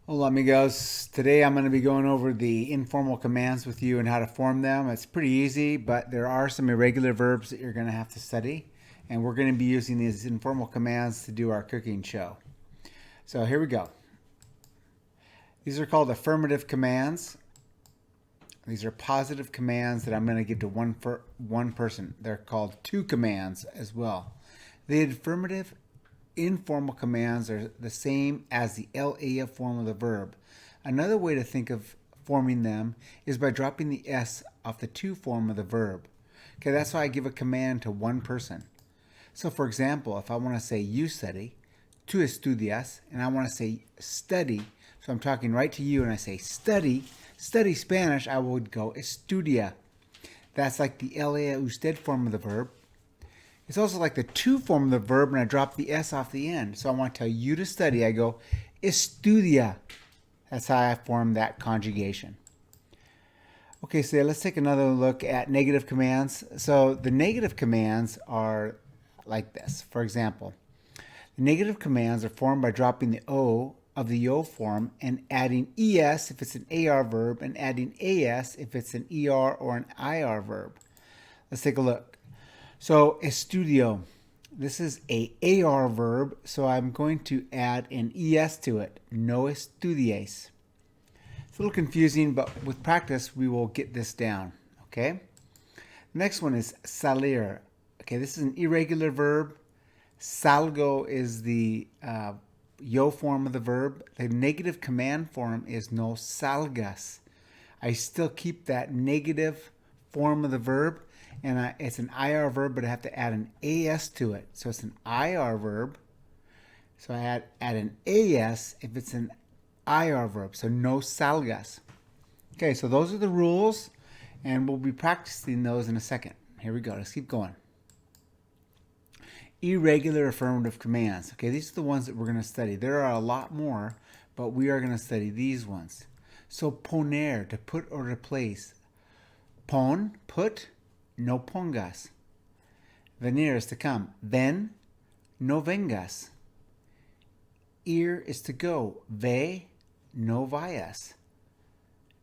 Hola amigos. Today I'm going to be going over the informal commands with you and how to form them. It's pretty easy, but there are some irregular verbs that you're going to have to study. And we're going to be using these informal commands to do our cooking show. So here we go. These are called affirmative commands. These are positive commands that I'm going to give to one person. They're called two commands as well. The affirmative informal commands are the same as the LAF form of the verb. Another way to think of forming them is by dropping the S off the to form of the verb. Okay, that's why I give a command to one person. So for example, if I want to say you study, tú estudias, and I want to say study, so I'm talking right to you and I say study Spanish, I would go estudia. That's like the LA usted form of the verb. It's also like the to form of the verb, and I drop the S off the end. So I want to tell you to study. I go, estudia. That's how I form that conjugation. Okay, so let's take another look at negative commands. So the negative commands are like this. For example, the negative commands are formed by dropping the O of the yo form and adding ES if it's an AR verb and adding AS if it's an ER or an IR verb. Let's take a look. So estudio, this is a AR verb, so I'm going to add an ES to it. No estudies. It's a little confusing, but with practice, we will get this down, okay? The next one is salir. Okay, this is an irregular verb. Salgo is the yo form of the verb. The negative command form is no salgas. I still keep that negative form of the verb, and it's an IR verb, but I have to add an AS to it. So it's an IR verb. So I add an AS if it's an IR verb. So no salgas. Okay, so those are the rules, and we'll be practicing those in a second. Here we go. Let's keep going. Irregular affirmative commands. Okay, these are the ones that we're going to study. There are a lot more, but we are going to study these ones. So poner, to put or replace. Pon, put, no pongas. Venir is to come. Ven, no vengas. Ir is to go. Ve, no vayas.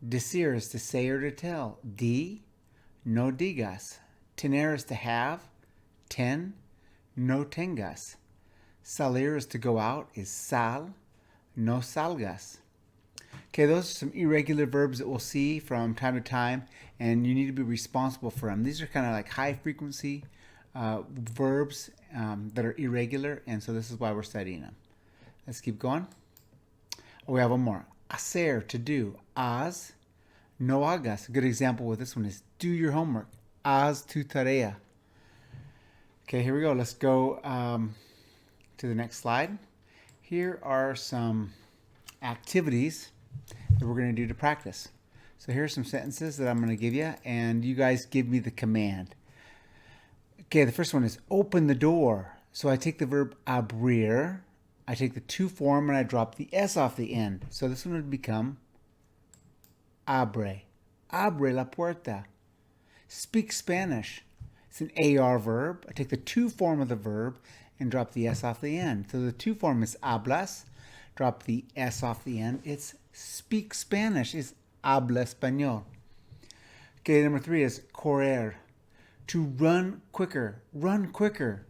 Decir is to say or to tell. Di, no digas. Tener is to have. Ten, no tengas. Salir is to go out, is sal, no salgas. Okay, those are some irregular verbs that we'll see from time to time, and you need to be responsible for them. These are kind of like high frequency verbs that are irregular, and so this is why we're studying them. Let's keep going. Oh, we have one more. Hacer, to do. Haz, no hagas. A good example with this one is do your homework. Haz tu tarea. Okay, here we go. Let's go to the next slide. Here are some activities that we're going to do to practice. So here's some sentences that I'm going to give you, and you guys give me the command. Okay, the first one is open the door. So I take the verb abrir, I take the to form, and I drop the S off the end. So this one would become abre. Abre la puerta. Speak Spanish. It's an AR verb. I take the to form of the verb and drop the S off the end. So the to form is hablas. Drop the S off the end. It's speak Spanish. It's habla español. Okay, number 3 is correr. To run quicker. Run quicker.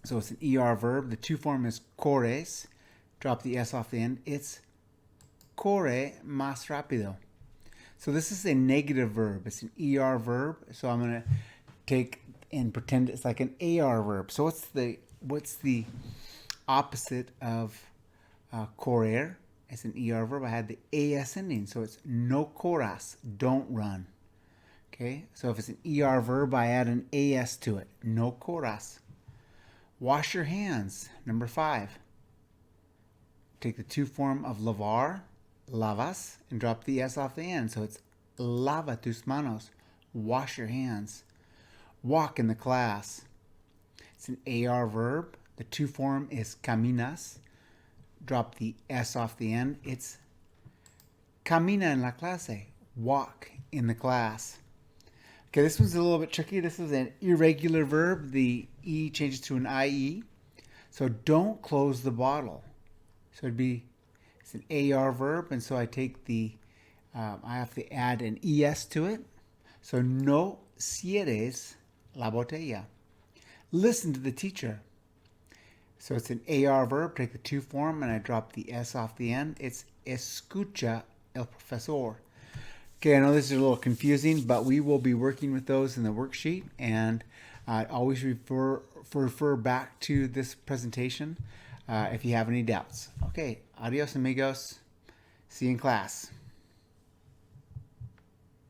So it's an ER verb. The to form is corres. Drop the S off the end. It's corre más rápido. So this is a negative verb. It's an ER verb. So I'm going to take and pretend it's like an AR verb. So what's the opposite of correr? It's an ER verb. I had the AS ending, so it's no corras, don't run. Okay, so if it's an ER verb, I add an AS to it. No corras. Wash your hands. Number 5. Take the to form of lavar, lavas, and drop the S off the end. So it's lava tus manos. Wash your hands. Walk in the class. It's an AR verb. The to form is caminas. Drop the S off the end. It's camina en la clase. Walk in the class. Okay, this one's a little bit tricky. This is an irregular verb. The E changes to an IE. So don't close the bottle. So it'd be It's an AR verb, and so I take I have to add an ES to it. So no cierres la botella. Listen to the teacher. So it's an AR verb, take the to form, and I drop the S off the end. It's escucha el profesor. Okay, I know this is a little confusing, but we will be working with those in the worksheet, and always refer back to this presentation if you have any doubts. Okay, adios amigos. See you in class.